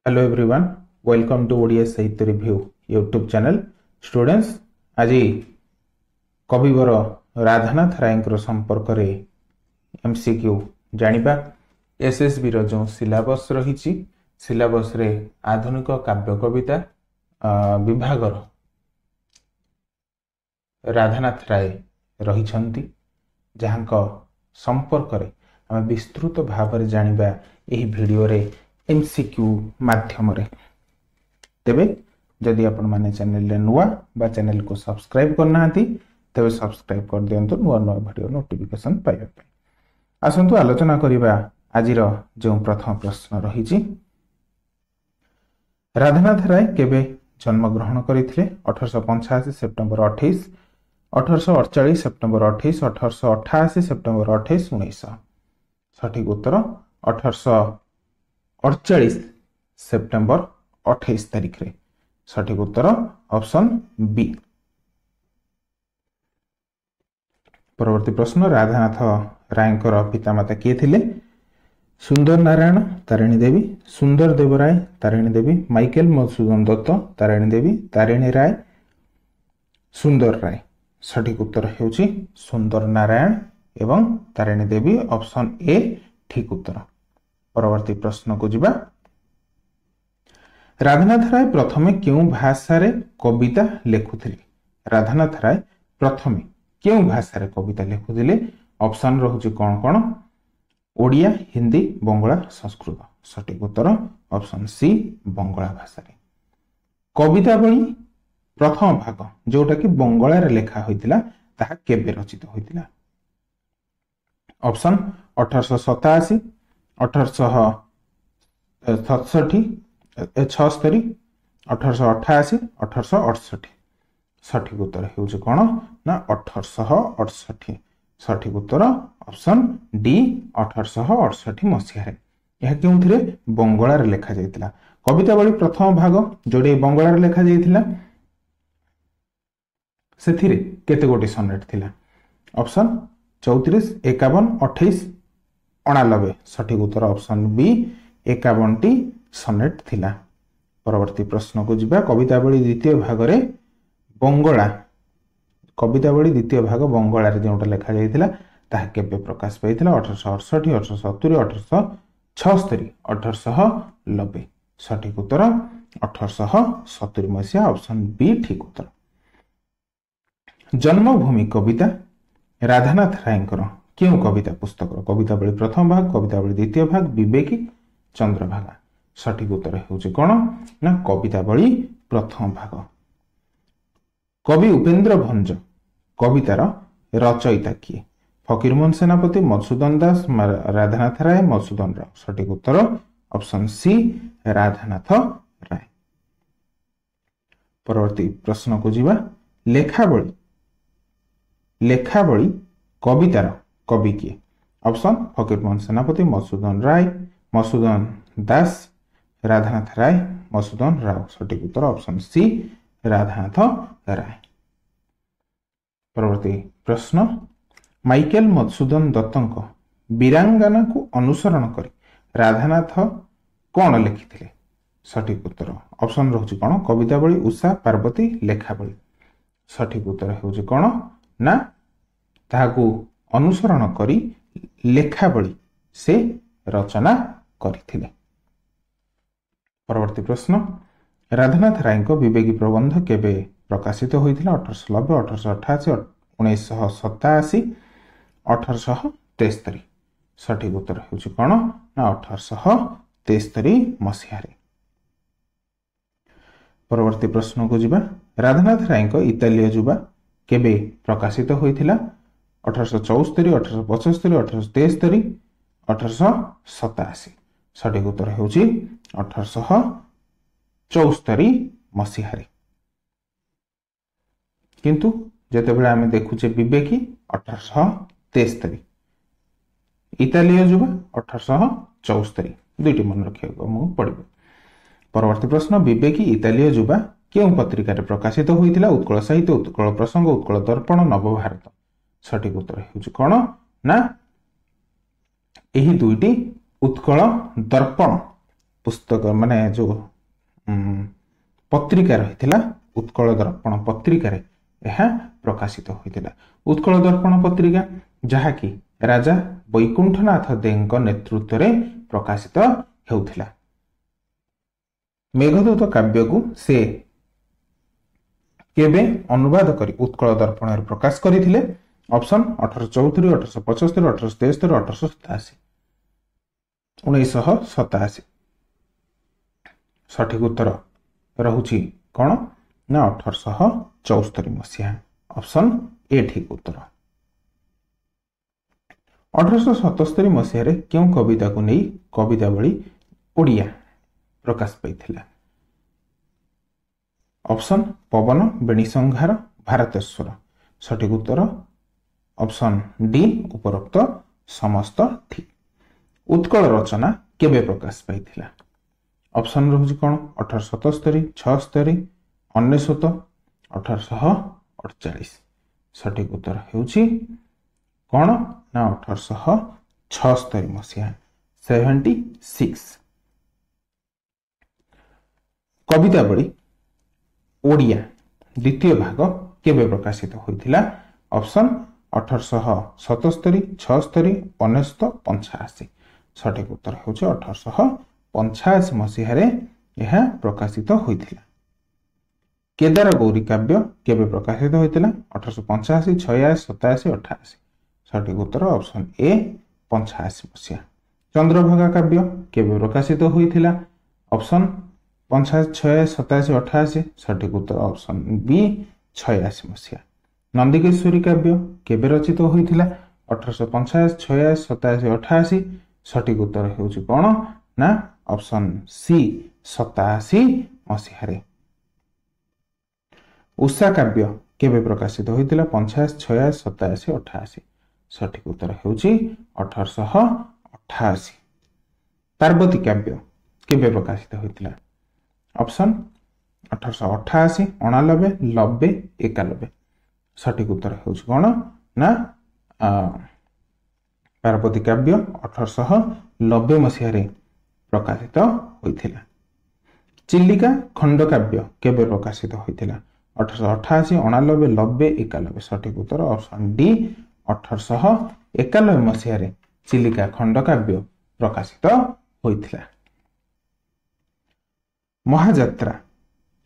Hello everyone, welcome to Odia Sahitya review YouTube channel. Students, आज कविवर राधानाथ राय संपर्क में एमसीक्यू जानिबा। एसएसबी रो जो सिलेबस रही सिलेबस रे आधुनिक काव्य कविता विभाग राधानाथ राय रही जहां संपर्क में आम विस्तृत भाव में जानिबा एही वीडियो रे एमसीक्यू माध्यम रे। तेबे जदि आपण माने चैनल रे नुआ बा चैनल को सब्सक्राइब करना तेबे सब्सक्राइब कर दियंतु नुआ नुआ वीडियो नोटिफिकेशन पाइबा पे। आसंतु आलोचना करिबा आजिर जो प्रथम प्रश्न रही। राधानाथ राय केबे जन्म ग्रहण करथिले? 1885 सेप्टेम्बर 28, 1848 सेप्टेम्बर 28, 1888 सेप्टेम्बर 28, 1900। सठिक उत्तर 1848 सेप्टेम्बर 28 तारिख रे। सठिक उत्तर ऑप्शन बी। परवर्ती प्रश्न, राधानाथ राय पितामाता किए थिले? सुंदर नारायण तारिणी देवी, सुंदर देवराय तारिणी देवी, माइकेल मधुसूदन दत्त तारिणी देवी, तारिणी राय, सुंदर राय। सठिक उत्तर हेउची सुंदर नारायण एवं तारिणी देवी। ऑप्शन ए ठीक उत्तर। परवर्ती प्रश्न को जिबा। राधानाथ राय प्रथमे क्यों भाषा रे कविता लेखुथिले? राधानाथ राय प्रथमे क्यों भाषा रे कविता लेखुथिले? ऑप्शन रहुची कोन कोन? ओडिया, हिंदी, बंगला, संस्कृत। सठिक उत्तर ऑप्शन सी बंगला भाषा रे। कवितावली प्रथम भाग जोटा कि बंगला रे लेखा होइतिला ताहा केबे रचित होइतिला? ऑप्शन 1887, 1867, 1888, 1868। सठिक उत्तर हेउचे कोन ना 1868। सठिक उत्तर ऑप्शन डी 1868 मसीहा रे। यह केउथिरे? बंगला रे लेखा जाइतिला। कवितावली प्रथम भाग जोडे बंगला रे लेखा जाइतिला सेथिरे केते गोटी सनेट थिला? ऑप्शन 34, 51, 28, 89। सठिक उत्तर ऑप्शन बी 51 टी सनेट थिला। परवर्ती प्रश्न को जिबा। कवितावली द्वितीय भाग रे बंगला, कवितावली द्वितीय भाग बंगला रे जोटा लेखा जाइतिला ताहा केबे प्रकाश पाइतिला? 1868, 1870, 1876, 1890। सठिक उत्तर 1870 मसीहा। ऑप्शन बी ठीक उत्तर। जन्मभूमि कविता राधानाथ राय क्यों कविता पुस्तक? कवितावली प्रथम भाग, कवितावली द्वितीय भाग, विवेकी, चंद्रभागा। सठिक उत्तर हेउचे कोन ना कवितावली प्रथम भाग। कवि उपेंद्र भंज कवितार रचयिता किए? फकीरमोहन सेनापति, मधुसूदन दास, राधानाथ राय, मधुसूदन राव। सठिक उत्तर ऑप्शन सी राधानाथ राय। परवर्ती प्रश्न को जिबा। लेखावली, लेखावली कवितार कवि किए? ऑप्शन फकीरमोहन सेनापति, मधुसूदन राय, मधुसूदन दास, राधानाथ राय, मधुसूदन राव। सठिक उत्तर ऑप्शन सी राधानाथ राय। परवर्ती प्रश्न, माइकेल मधुसूदन दत्तक वीरांगना को अनुसरण कर राधानाथ कौन लिखिथिले? सठिक उत्तर ऑप्शन रहुची कोन? कवितावली, उषा, पार्वती, लेखावली। सठिक उत्तर हेउची कोन ना ताहाकू अनुसरण करी लेखावली से रचना करथिले। परवर्ती प्रश्न, राधानाथ राय विवेकी प्रबंध केबे प्रकाशित होइथिला? 1890, 1888, 1987, 1873। सठिक उत्तर हेउची कोन ना 1873 मसीहा रे। परवर्ती प्रश्न को जिबा। राधानाथ राय इतालीय जुबा केबे प्रकाशित होइथिला? 1874, 1875, 1873, 1887। सठिक उत्तर हेउची 1874 मसीहा रे। किंतु जेतेबेले आमे देखुचे विवेकी 1873, इतालीय जुबा 1874। दुईटी मन रखिया मु पड़िबो। परवर्ती प्रश्न, विवेकी इतालीय जुबा केउं पत्रिका रे प्रकाशित होइथिला? उत्कल साहित्य, उत्कल प्रसंग, उत्कल दर्पण, नवभारत। सठिक उत्तर हेउची कोन ना एही दुईटी उत्कल दर्पण पुस्तक माने जो पत्रिका रही उत्कल दर्पण पत्रिका यह प्रकाशित होता। उत्कल दर्पण पत्रिका जहाँकि राजा वैकुंठनाथ देव नेतृत्व में प्रकाशित होता। मेघदूत काव्य को से केबे अनुवाद करी उत्कल दर्पण प्रकाश करथिले? ऑप्शन 1874, 1875, 1873, 1887। 1987 सठिक उत्तर रहुछि कौन ना 1874 मसीहा। ऑप्शन ए ठीक उत्तर। 1877 मसीह क्यों कविता को नहीं कवितावली ओडिया प्रकाश पाइथिला? ऑप्शन पवन बेणीसंहार भारतेश्वर। सठिक उत्तर ऑप्शन डी उपरोक्त समस्त ठीक। उत्कल रचना केबे प्रकाश पाइथिला? ऑप्शन रहुछि कोन 1877, 76, 19, 1848। सठिक उत्तर हेउछि कोन ना 1876 मसीहा 76। कवितावली ओडिया द्वितीय भाग केबे प्रकाशित होइथिला? ऑप्शन 1877, 76, 19, 85। सठिक उत्तर हेउछि 1885 मसीह यह प्रकाशित होइथिला। केदार गौरी काव्य केबे प्रकाशित होइथिला? 1885, 86, 87, 88। सठिक उत्तर ऑप्शन ए 85 मसीहा। चंद्रभागा काव्य केबे प्रकाशित होइथिला? ऑप्शन 85, 86, 87, 88। सठिक उत्तर ऑप्शन बी 86 मसीहा। नंदिकेश्वरी काव्य केबे रचित होइथिला? 1885, 86, 87, 88। सठिक उत्तर हेउछि कोन ना ऑप्शन सी 87 मसीह। उषा काव्य केबे प्रकाशित होइथिला? 85, 86, 87, 88। सठिक उत्तर हेउछि 1888। पार्वती काव्य केबे प्रकाशित होइथिला? ऑप्शन 1888, 89, 90, 91। सठिक उत्तर हेउछि कोन ना पार्वती काव्य 1890 मसीह प्रकाशित होइथिला। चिल्लिका खंड काव्य केबे प्रकाशित होइथिला? 1888, 89, 90, 91। सठिक उत्तर ऑप्शन डी 1891 मसीह चिल्लिका खंड काव्य प्रकाशित होइथिला। महाजात्रा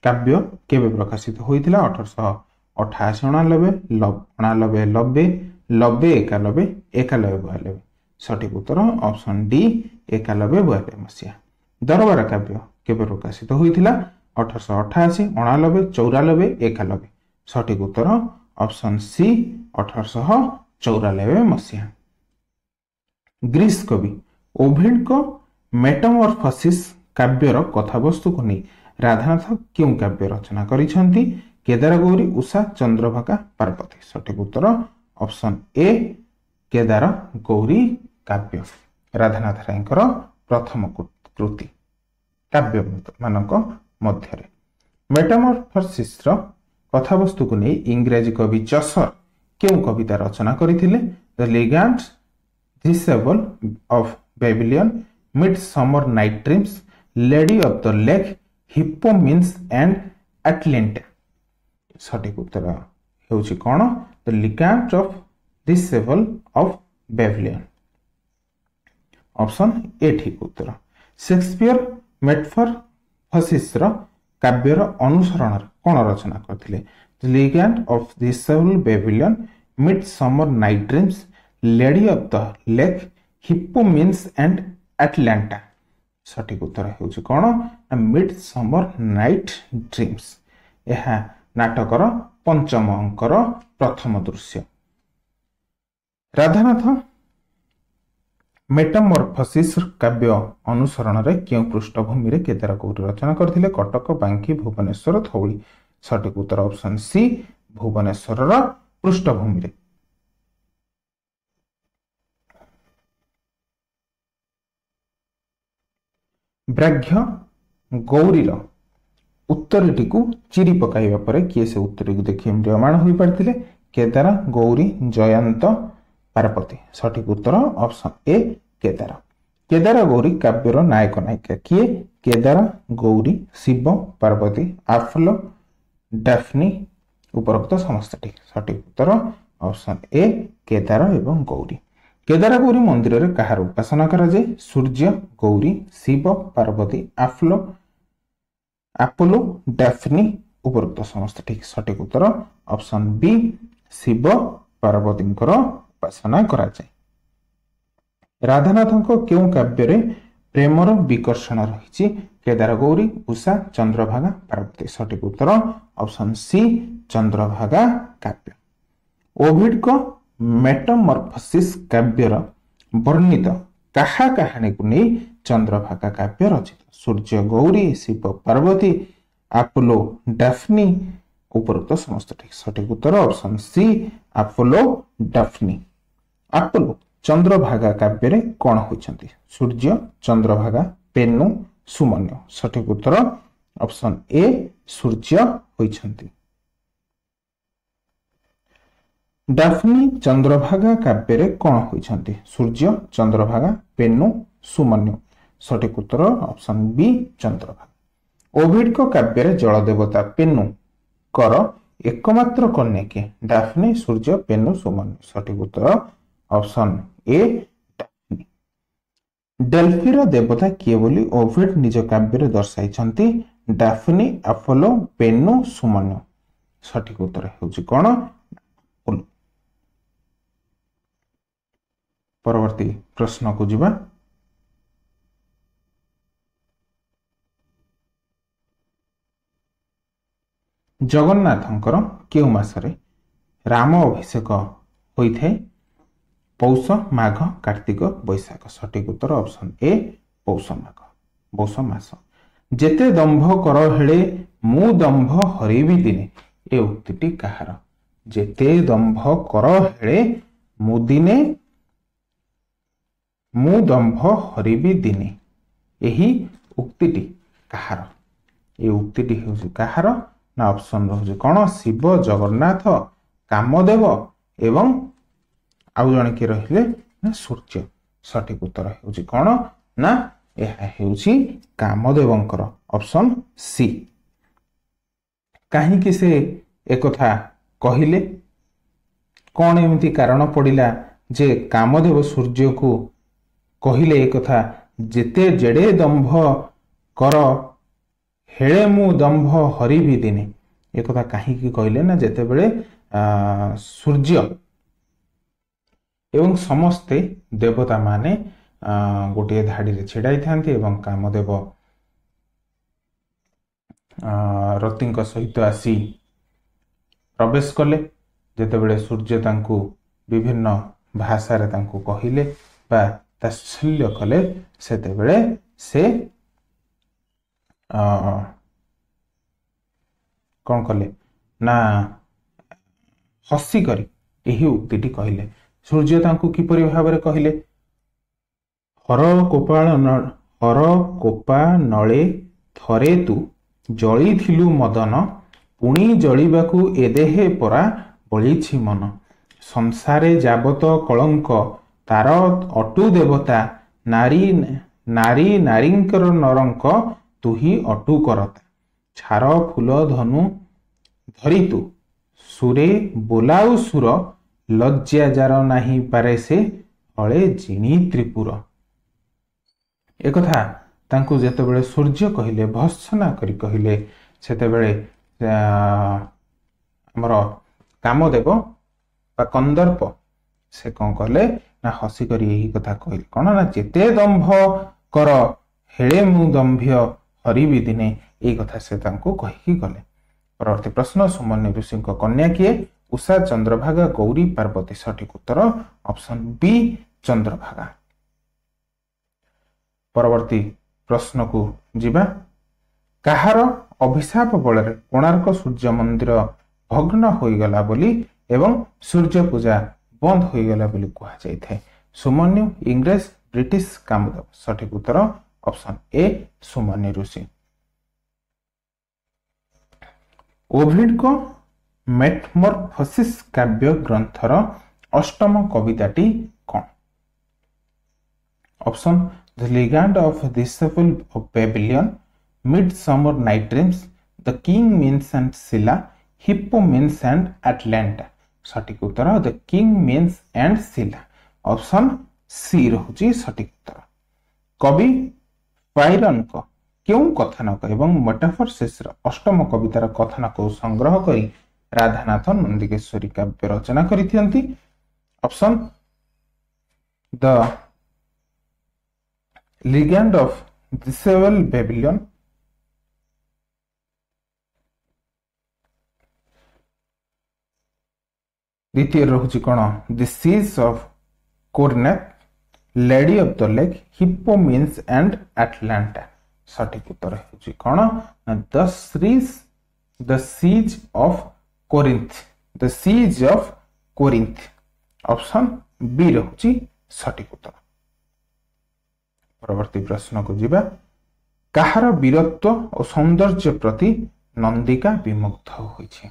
काव्य केबे प्रकाशित होइथिला? 1888, 89, 89, 90, 90, 91, 91, 92। सठिक उत्तर ऑप्शन डी 91, 92 मसीहा। दरबार काव्य केबे प्रकाशित होइथिला? 1888, 89, 94, 91। सठिक उत्तर ऑप्शन सी 1894 मसीहा। ग्रीस कवि ओभिड को मेटामॉर्फोसिस काव्यर कथावस्तु को नहीं राधानाथ क्यों काव्य रचना करिसेंती? केदार गौरी, उषा, चंद्रभागा, पार्वती। सठिक उत्तर ऑप्शन ए केदार गौरी काव्य राधानाथ रायकर प्रथम कृति काव्य मानक मध्य। मेटामॉर्फोसिस कथावस्तु को नहीं इंग्रजी कवि चसर क्यों कविता रचना करथिले? The legends, Thisbe of Babylon, midsummer night dreams, lady of the lake, Hippomenes and Atalanta. सठिक उत्तर हेउछि कोन? The legends of Thisbe of Babylon. Option A ठीक उत्तर। शेक्सपियर मेटामॉर्फोसिस काव्यर अनुसरण कौन रचना करथिले? The legend of Thisbe Babylon, midsummer night dreams, lady of the lake, Hippomenes and Atalanta. सठिक उत्तर हेउछि कोन? Midsummer night dreams. यह नाटकर पंचम अंकर प्रथम दृश्य। राधानाथ मेटामॉर्फोसिस काव्य अनुसरण रे क्यों पृष्ठभूमि रे केदार गौरी रचना करथिले? कटक, बांकी, भुवनेश्वर, धौली। सठिक उत्तर ऑप्शन सी भुवनेश्वर पृष्ठभूमि रे। ब्राह्य गौरीर उत्तरटी को चिरी पकाइबा परे किए से उत्तरी को देखि म्रियमाण होई पारथिले? केदार, गौरी, जयंत, पार्वती। सठिक उत्तर ऑप्शन ए केदार। केदार गौरी काव्यर नायक नायिका किए? केदार गौरी, शिव पार्वती, आफलो, डाफनी, उपरोक्त समस्त ठीक। सठिक उत्तर ऑप्शन ए केदार एवं गौरी। केदार गौरी मंदिर रे कहार उपासना करा जाए? सूर्य, गौरी, शिव पार्वती, आपोलो, डाफनी, उपरोक्त समस्त ठीक। सठिक उत्तर ऑप्शन बी शिव पार्वती उपासना करा जाए। राधानाथ क्यों काव्य रे प्रेमर विकर्षण रही? केदार गौरी, उषा, चंद्रभागा, पार्वती। सठिक उत्तर ऑप्शन सी चंद्रभागा काव्य। ओभिड को मेटामॉर्फोसिस काव्यर वर्णित कहा कहानी को नहीं चंद्रभागा काव्य रचित? सूर्य, गौरी, शिव पार्वती, आपोलो, डाफनी, उपरोक्त समस्त ठीक। सठिक उत्तर option C Apollo Daphne. Apollo Chandrabhaga काव्य रे कौन होइछंती? सूर्य, चंद्रभागा, पेनु, सुमन्यु। सठिक उत्तर ऑप्शन ए सूर्य होइछंती। डाफनी चंद्रभागा काव्य रे कौन होइछंती? सूर्य, चंद्रभागा, पेनु, सुमन्यु। सठिक उत्तर ऑप्शन बी चंद्रभागा। ओभिड को काव्य रे जल देवता पेनु कर एकमात्र कन्या के? डाफनी, सूर्य, पेनु, सुमन्यु। सठिक उत्तर ऑप्शन ए डाफनी। डेल्फीर देवता किए बोली ओभिड निज काव्य रे दर्शाइछंती? डाफनी, आपोलो, पेनु, सुमन्यु। सठिक उत्तर हेउची कोन? आपोलो। परवर्ती प्रश्न को जिबा। जगन्नाथंकर केउ मासरे राम अभिषेक होइथे? पौष, माघ, कार्तिक, बैशाख। सठिक उत्तर ऑप्शन ए पौष मास। जेते दंभ कर हेले मु दंभ हरिबी दिने ए उक्तिटी कहार? जेते दंभ कर हेले मु दंभ हरिबी दिने एही उक्तिटी कहार? ए उक्तिटी हेउछि कहार ना ऑप्शन रहुछि कोन? शिव, जगन्नाथ, कामदेव एवं आउ जने के रहिले ना सूर्य। सठिक उत्तर हेउछि कोन? ना एहा हेउछि कामदेवंकर ऑप्शन सी। काहे कि से एकथा कहिले? कोन एमिति कारण पडिला जे कामदेव सूर्य को कहिले एकथा जेते जेडे दंभ कर हेले मु दंभ हरिबी दिने? एक कथा कहीं कहले ना जेते बेले सूर्य एवं समस्ते देवता माने गोटे धाड़ी रे छिड़ाई थांती एवं कामदेव रति सहित आसी प्रवेश कले। जेते बेले सूर्य तांकु विभिन्न भाषा रे तांकु कहिले बा तात्सल्य कले सेते बेले से कौन कले ना हसी करी यही उक्तिटी कहले। सूर्य तांकु किपरि भाबरे कहले? हर कोपा नळे थरे तू जळी थिलु मदन पुणी जळिबाकू एदेहे परा बळीछि मन। संसारे जाबत कलंक तार अटु देवता नारी नारींकर नरंक तुही अटु करता। छार फूल धनु धरी तू सुरे बोलाउ सुर लज्जा जार नाही पारे से हले जिणी त्रिपुर। एक कथा तांकु जेतेबेले सूर्य कहिले भर्त्सना करी कहिले सेतेबेले हमर कामदेव बा कंदर्प से कौन कले ना हसी करी यही कथा कहले कौन ना जेते दंभ कर हेले मु दंभ्य हरिबी दिने यही कथा से तांकु कहि गले। परवर्ती प्रश्न सुमन्यु ऋषि कन्या किए? उषा, चंद्रभागा, गौरी, पार्वती। सठिक उत्तर ऑप्शन बी चंद्रभागा। परवर्ती प्रश्न को जिबा। कहार अभिशाप बଳରେ कोणार्क सूर्य मंदिर भग्न होइगला बोली एवं सूर्य पूजा बंद होइगला बोली कहा जाइଥାଏ? सुमन्यु, इंग्रेज, ब्रिटिश, कामदेव। सठिक उत्तर ऑप्शन ए सुमन्यु ऋषि। ओभिड को मेटामॉर्फोसिस काव्य ग्रंथर अष्टम कविताटी कौन? Option The legend of Disciple of Babylon, Midsummer Night Dreams, The King means and Scylla, Hippo means and Atlanta. सठिक उत्तर The King means and Scylla. Option C रहुची सठिक उत्तर। कवि पायरन को क्यों कथानक एवं मेटाफरसिस अष्टम कवितार कथानक संग्रह करी राधानाथ नंदिकेश्वरी काव्य रचना करिथियंती। Option the Legend of Disciple Babylon, द्वितीय रहुची कोन The Siege of Corinth, Lady of the Lake, Hippo means and Atlanta। सठिक उत्तर हेउची कोन The Siege of Corinth, The Siege of Corinth। Option B रहुची सठिक उत्तर। परवर्ती प्रश्न को जीवा कहार वीरत्व और सौंदर्य प्रति नंदिका विमुग्ध होइछि।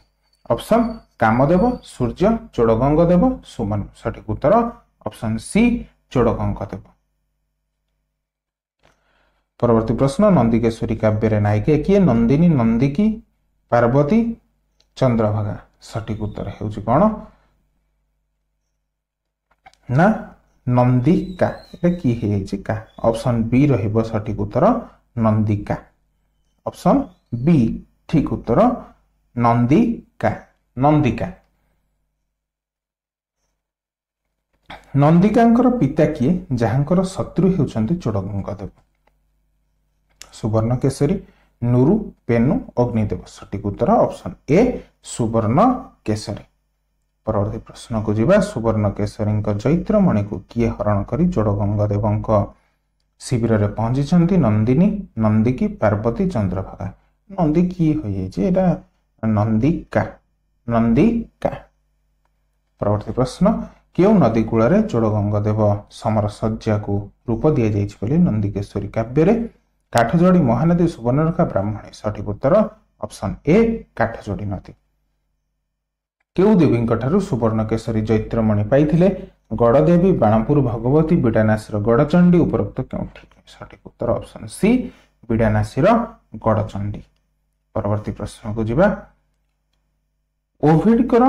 ऑप्शन कामदेव, सूर्य, चोड़गंगदेव, सुमन। सठिक उत्तर ऑप्शन सी चोड़गंगदेव। परवर्ती प्रश्न नंदिकेश्वरी काव्य नायिका किए? नंदिनी, नंदिकी, पार्वती, चंद्रभागा। सठिक उत्तर हेउछि कोन ना नंदिका। एटा की हेछि का? ऑप्शन बी रहिबो सठिक उत्तर नंदिका। ऑप्शन बी ठीक उत्तर नंदिका। नंदिका नंदिकांकर पिता किए जहांकर शत्रु हेउछन्ति चोड़गंगदेव? सुवर्ण केसरी, नुरु, पेनु, अग्निदेव। सठिक उत्तर ऑप्शन ए सुवर्ण केसरी। परवर्ती प्रश्न को जीवा सुवर्ण केसरी चैत्रमणि को किए हरण करी चोड़गंगदेव शिविर रे पहुंची? नंदिनी, नंदिकी, पार्वती, चंद्रभागा। नंदिकी होइए नंदिका। नंदिका। परवर्ती प्रश्न क्यों नदी कूल चोड़गंगदेव समर सज्जा को रूप दि जाइए नंदिकेश्वरी काव्य रे? काठजोड़ी, महानदी, सुवर्णरेखा, ब्राह्मणी। सठिक उत्तर ऑप्शन ए काठजोड़ी नदी। केउ देवी सुवर्ण केसरी चैत्रमणि पाइथिले? गड़देवी, बाणपुर भगवती, बिडानासीर गड़चंडी। उपरोक्त क्योंठी? सठिक उत्तर ऑप्शन सी बिडानासीर गड़चंडी। परवर्ती प्रश्न को जीवा ओभिडकर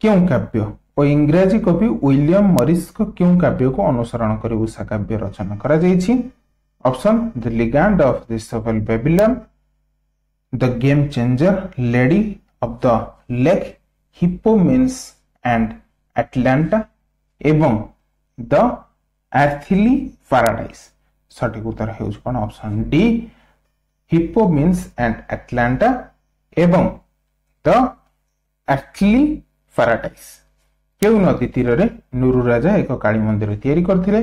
क्यों काव्य और इंग्राजी कवि विलियम मॉरिस को क्यों काव्य को अनुसरण कर उषा काव्य रचना करा जायछि? Option the legend of Thisbe Babylon, the game changer, lady of the lake, Hippomenes and Atalanta एवं द एर्थली पैराडाइज। सठिक उत्तर हेउछ कोन? Option D Hippomenes and Atalanta एवं द एर्थली पैराडाइज। केउ नदी तीर रे नुरु राजा एक काली मंदिर तैयारी करथिले?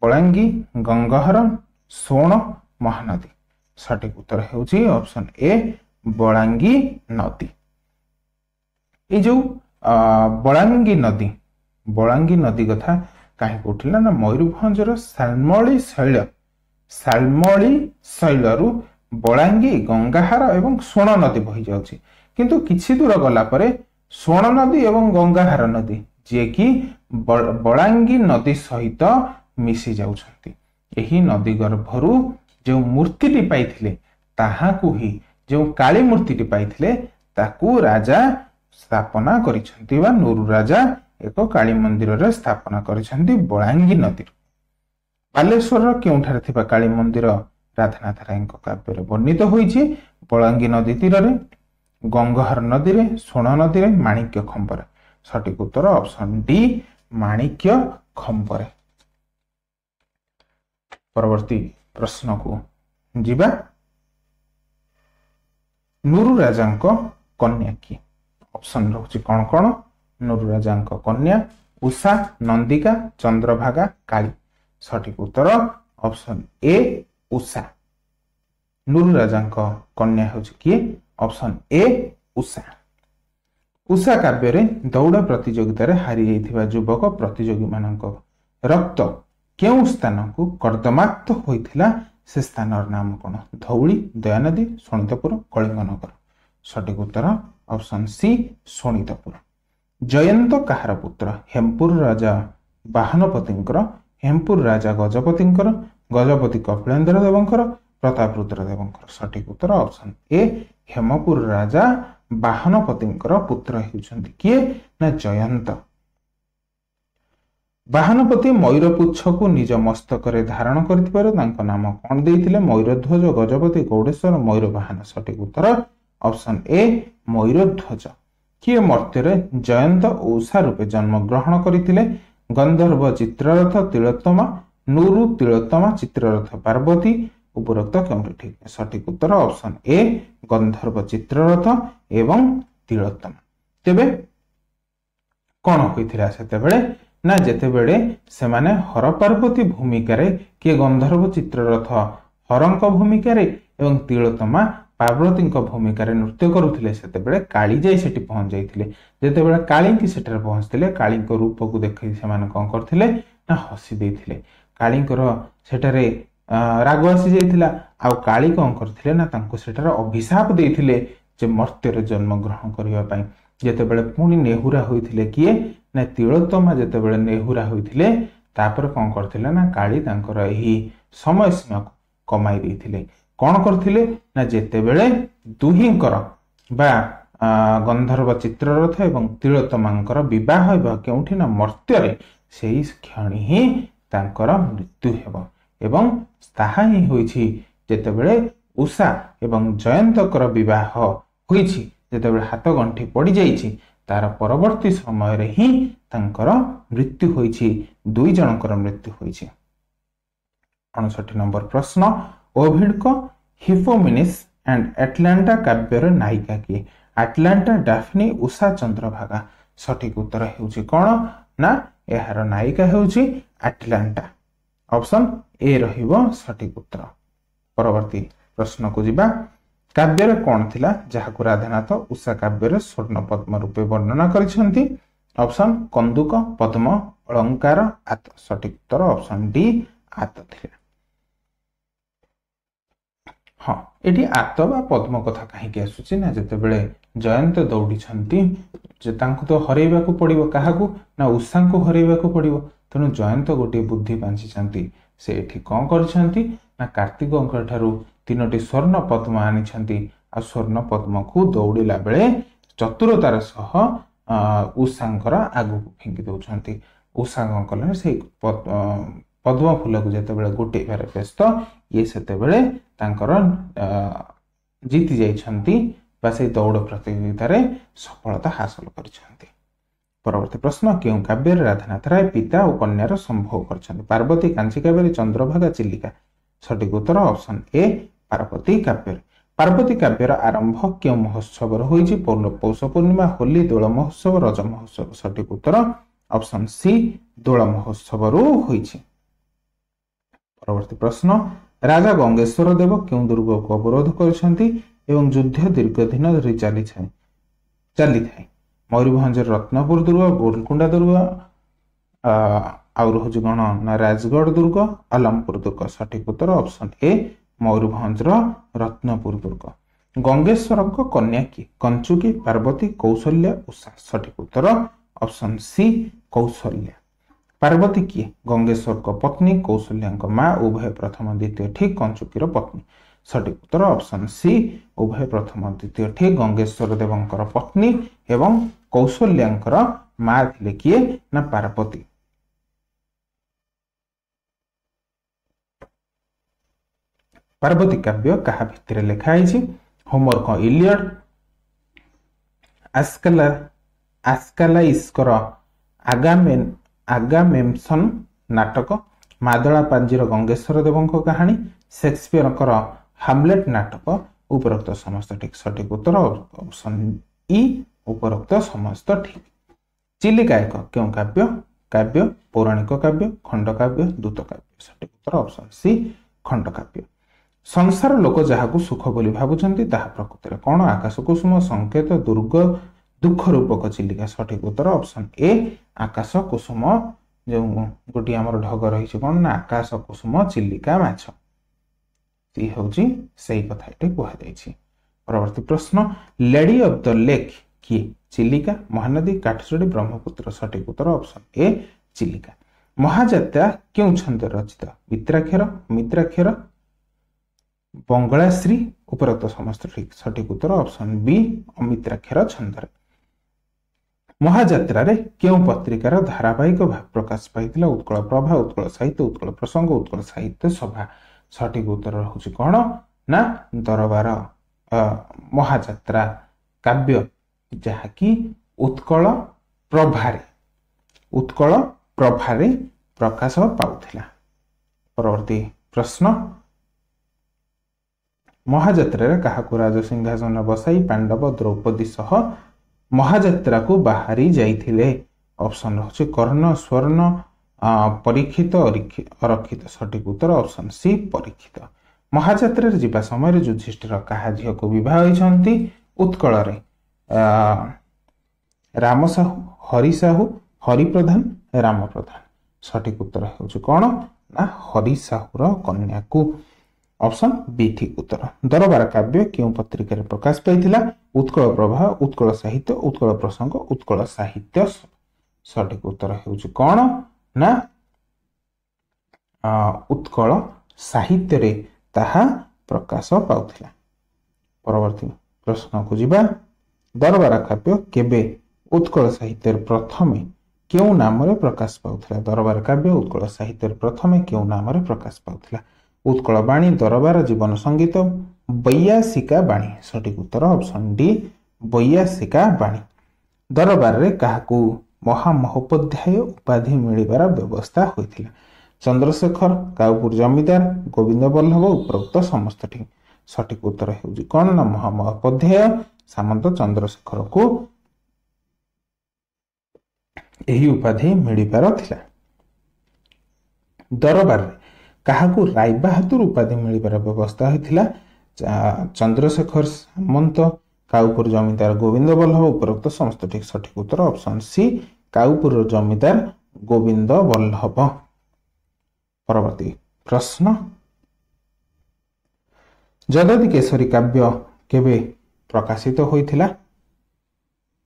बलांगी, गंगाहर, सोण, महानदी। सठिक उत्तर हेउछि ऑप्शन ए बलांगी नदी। ए जो बलांगी नदी कथा कहीं उठिला ना मयूरभंजर सालमली शैल बलांगी, गंगाहार एवं सोण नदी बही जाउछि। किंतु किछि दूर गला परे सोण नदी एवं गंगाहार नदी जे कि बलांगी नदी सहित मिसी जाउछन्ति। एही नदी गर्भरु जो मूर्तिटी पाइथिले ताहाकु ही जो काली मूर्तिटी पाइथिले ताकू राजा स्थापना करिसंती बा नुरु राजा एक काली मंदिर रे स्थापना करिसंती बलांगी नदी। बालेश्वर केउठारे थिबा काली मंदिर राधानाथ राय काव्य रे वर्णित होईछि? बलांगी नदी तीर रे, गंगाहर नदी रे, सोण नदी रे, माणिक्य खंबरे। सठिक उत्तर ऑप्शन डी माणिक्य खंबरे। परवर्ती प्रश्न को जीवा नुरु राजांको कन्या की? ऑप्शन रहुछि कोन कोन? नुरु राजांको कन्या उषा, नंदिका, चंद्रभागा, काली। सठिक उत्तर ऑप्शन ए उषा। नुरु राजांको कन्या होछि किए? Option A Usha. उषा काव्य रे दौड़ प्रतियोगिता रे हारी जाइथिबा युवक प्रतियोगी मानक रक्त केउ स्थान को कर्दमाक्त होइथिला? से स्थानर नाम कोन? धौली, दयानदी, शोणितपुर, कलिंगनगर। सठिक उत्तर ऑप्शन सी शोणितपुर। जयंत कहार पुत्र? हेमपुर राजा बाहनपतिंकर, हेमपुर राजा गजपतिंकर, गजपति कपिलेन्द्र देवंकर प्रतापरुद्र देवंकर सठिक उत्तर ऑप्शन ए हेमपुर राजा बाहनपतिंकर पुत्र हेउछन्ति किए ना जयंत। बाहनपति मयूरपुच्छ को निज मस्तक धारण कर नाम कौन देइथिले मयूरध्वज गजपति गौडेश्वर मयूरवाहन सठिक उत्तर ऑप्शन ए मयूरध्वज। किए मर्त्य जयंत उषा रूपे जन्म ग्रहण करथिले गंधर्व चित्ररथ तिलोत्तमा नूरु तिलोत्तमा चित्ररथ पार्वती उपरोक्त क्योंकि ठीक सठिक उत्तर ऑप्शन ए गंधर्व चित्ररथ एवं तिलोत्तमा। तेबे कौन होइथिला सेतेबेले ना जेतेबेले सेमाने हर पार्वती भूमिका रे किए गंधर्व चित्ररथ हरंक भूमिका रे एवं तिलोत्तमा पार्वती भूमिका रे नृत्य करुथिले सेतेबेले काली जाई सेठी पहुंच जाइथिले। जेतेबेले काली की सेठरे पहुंचथिले काली को रूप को देखि सेमाने कोन करथिले ना हसी देथिले। काली को सेठरे राग आसी जाइथिला आ काली कोन करथिले ना तांको सेठरे अभिशाप देथिले जे मर्त्य रे जन्म ग्रहण करिवा पई। जेतेबेले पुनी नेहुरा होइथिले किए ना तिलोत्तमा जेतेबेले नेहुरा होइथिले तापर कोन करथिले ना काली तांकर एही समय सीमा को कमाई देथिले। कौन करथिले ना जेतेबेले दुहींकर बा गंधर्व चित्ररथ एवं तिलोत्तमांकर विवाह हेबा केउठी ना मर्त्य रे सेही क्षण ही तांकर मृत्यु हेबो एवं ताहा ही होईछि जेतेबेले उषा एवं जयंतकर विवाह होईछि जेतेबेले हाथ गंठी पड़ी जाईछि तार परवर्ती समय रे ही तांकर मृत्यु होईछि दुई जनकर मृत्यु होईछि। 59 नंबर प्रश्न ओभिड को हिपोमिनिस एंड एटलांटा काव्यर नायिका किए एटलांटा डाफनी उषा चंद्रभागा सठिक उत्तर हेउछि कोन ना एहार नायिका हेउछि एटलांटा ऑप्शन ए रहिबो सठिक उत्तर। परवर्ती प्रश्न को जिबा काव्यर कोन थिला जहाकु राधानाथ उषा काव्यर स्वर्ण पद्म रूपे वर्णना करिसंती ऑप्शन कंदुक पद्म अलंकार आत सठिक उत्तर ऑप्शन डी आत थिला। हाँ एठी आत बा पद्म कथा कहीं आसुची ना जेतेबेले जयंत दौड़ी जे तांको तो हरैबा को पड़िबो काहाकू ना उषा को हरैबा को पड़िबो तेणु जयंत गोटे बुद्धि बांची से एठी कौन करछंती ना कार्तिक ठारू 3टी स्वर्ण पद्म आनिछंती आ स्वर्ण पद्म को दौड़िला बेले चतुरतार सह उषांकर आगु को फेंकी दउछंती। उषा कौन कले से पद्म फूल को जेतेबेले गोटे बारे व्यस्त ये सेतेबेले तांकर जीति जाइछंती बा से दौड़ प्रतियोगिता रे सफलता हासिल करिछंती। परवर्ती प्रश्न क्यों काव्य राधानाथ राय पिता और कन्यार संभोग करछंती पार्वती कांची काव्य चंद्रभागा चिलिका सठिक उत्तर ऑप्शन ए पार्वती काव्य। पार्वती काव्यर आरंभ क्यों महोत्सव होईछि पौष पूर्णिमा होली दोल महोत्सव रज महोत्सव सठिक उत्तर ऑप्शन सी दोल महोत्सव होईछि। परवर्ती प्रश्न राजा गंगेश्वर देव क्यों दुर्ग को अवरोध करछंती एवं युद्ध दीर्घ दिन धरी चली थाए मयूरभंज रत्नपुर दुर्ग गोलकुंडा दुर्ग आउर हूँ कौन ना राजगढ़ दुर्ग आलमपुर दुर्ग सठिक उत्तर ऑप्शन ए मयूरभंज रत्नपुर दुर्ग। गंगेश्वर कन्या की कंचुकी पार्वती कौशल्या उषा सठिक उत्तर ऑप्शन सी कौशल्या। पार्वती किए गंगेश्वर को पत्नी कौशल्या माँ उभय प्रथम द्वितीय ठीक कंचुकीर पत्नी सठिक उत्तर ऑप्शन सी उभय प्रथम द्वितीय ठीक गंगेश्वर देवंकर पत्नी एवं कौशल्यांकर मां थिले किए ना पार्वती। पार्वती काव्य कहा भितर लिखा है होमर को इलियड आस्कालाइस्कर आगामेम्सन नाटक मादला पांजीर गंगेश्वर देवंक कहानी शेक्सपियर हामलेट नाटक उपरोक्त समस्त ठीक सठिक उत्तर ऑप्शन ई उपरोक्त समस्त ठीक। चिलिका एक क्यों काव्य काव्य पौराणिक काव्य खंडकाव्य दूत काव्य सठिक उत्तर ऑप्शन सी खंडकाव्य। संसार लोक जहां सुख बोली भावुचंती ताहा प्रकृति कौन आकाश कुसुम संकेत दुर्ग दुख रूपक चिलिका सठिक उत्तर ऑप्शन ए आकाश कुसुम जो गोटी आमर ढग रही कौन ना आकाश कुसुम चिलिका माछ सही कथा कहुई। परवर्ती प्रश्न लेडी ऑफ द लेक किए चिलिका महानदी काठजोड़ी ब्रह्मपुत्र सठिक उत्तर ऑप्शन ए चिलिका। महाजात्रा क्यों छंद रचित मित्राक्षर मित्राक्षर बंगलाश्री उपरोक्त समस्त ठीक सठिक उत्तर ऑप्शन बी अमित्राक्षर छंद महाजात्रा रे क्यों पत्रिकार धारावाहिक भाव प्रकाश पाइथिला उत्कल प्रभा उत्कल साहित्य उत्कल प्रसंग उत्कल साहित्य सभा सठिक उत्तर होछि कोन ना दरबार महाजात्रा काव्य जहाँकि उत्कल प्रभारे प्रकाश पाउथिला। परवर्ती प्रश्न महाजात्रा काहाकु राज सिंहासन बसाई पांडव द्रौपदी सह महाजात्रा को बाहरी जाइथिले ऑप्शन रहुछि कर्ण स्वर्ण परीक्षित अरक्षित सठिक उत्तर ऑप्शन सी परीक्षित। महाजात्रा रे जिबा समय रे युधिष्ठिर काहा झियो को विवाह होइछंती उत्कल रे राम साहू हरि साहू हरि प्रधान राम प्रधान सठिक उत्तर होछि कोन ना हरि साहूर कन्या को ऑप्शन बी ठीक उत्तर। दरबार काव्य क्यों पत्रिका रे प्रकाश पाइथिला उत्कल प्रभा उत्कल साहित्य उत्कल प्रसंग उत्कल साहित्य सठिक उत्तर होछि कोन ना उत्कल साहित्य रे ताहा प्रकाश पाउथिला। परवर्ती प्रश्न को जिबा दरबार काव्य केबे उत्कल साहित्य प्रथमे क्यों नाम रे प्रकाश पाउथिला दरबार काव्य उत्कल साहित्य प्रथमे क्यों नाम रे प्रकाश पाउथिला उत्कल बाणी दरबार जीवन संगीत वैयासिका बाणी सठिक उत्तर ऑप्शन डी वैयासिका बाणी। दरबार रे काहाकू महामहोपाध्याय उपाधि मिलिबार व्यवस्था होइथिला चंद्रशेखर काउपुर जमीदार गोविंद बल्लभ उपरोक्त समस्त ठीक सठिक उत्तर हेउछि कोन ना महामहोपाध्याय सामंत चंद्रशेखर को एही उपाधि मिलिबार थिला। दरबार काहाकू राय बहादुर उपाधि मिलिबार व्यवस्था होइथिला चंद्रशेखर सामंत काउपुर जमीदार गोविंद बल्लभ उपरोक्त समस्त ठीक सठिक उत्तर ऑप्शन सी काउपुर जमीदार गोविंद बल्लभ। परवर्ती प्रश्न जगदी केसरी काव्य केबे प्रकाशित होइथिला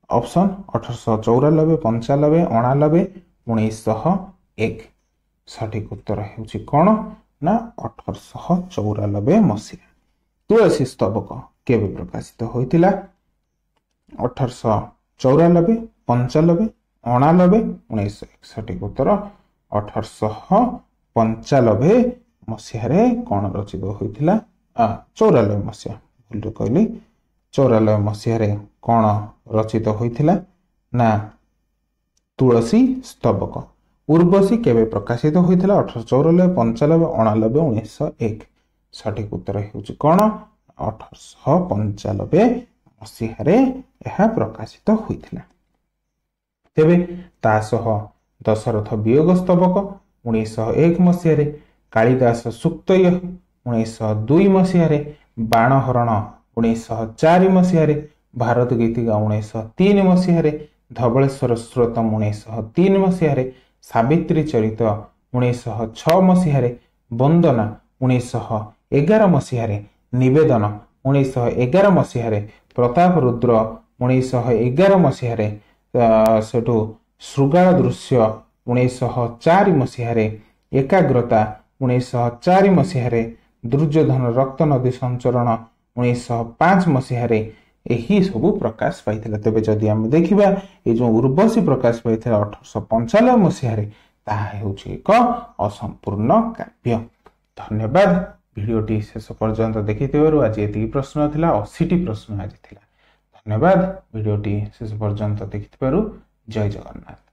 ऑप्शन 1894 95 89 1901 सठिक उत्तर हेउछि कोन ना 1894 मसिहा। तुलसी स्तबक केबे प्रकाशित होइथिला 1894 95 89 1901 सठिक उत्तर 1895 मसिहा रे कोन रचित होइथिला 94 मसिहा भूल कहली 94 मसिहा रे कोन रचित होइथिला ना तुलसी स्तबक। उर्वशी केबे प्रकाशित होइथिला 1894 95 89 1901 सठिक उत्तर हेउछि कोन 1895 मसिहा रे एहा प्रकाशित होइथिला। तेबे तासह दशरथ वियोग स्तबक 1901 मसिहा रे कालिदास सूक्तय 1902 मसिहा रे बाणहरण 1904 मसिहा रे भारत गीतिका 1903 मसिहा रे धवलेश्वर स्रोतम 1903 मसिहा रे सावित्री चरित 1906 मसिहा रे वंदना 1911 मसिहा रे निवेदन 1911 मसिहा रे प्रताप रुद्र 1911 मसिहा रे सेठू श्रृगाल दृश्य 1904 मसिहा रे एकाग्रता 1904 मसिहा रे दुर्योधन रक्त नदी संचरण 1905 मसिहा रे एही सबु प्रकाश पाइथिला। तबे जदि हम देखिबा ए जो उर्वशी प्रकाश पाइथिला 1895 मसिहा रे ताहा हेउछि एक असंपूर्ण काव्य। धन्यवाद भिडियोटी शेष पर्यंत देखिथिबारु। आज एति प्रश्न थिला 80टी प्रश्न आज थिला। धन्यवाद भिडियोटी शेष पर्यंत देखिथिबारु। जय जगन्नाथ।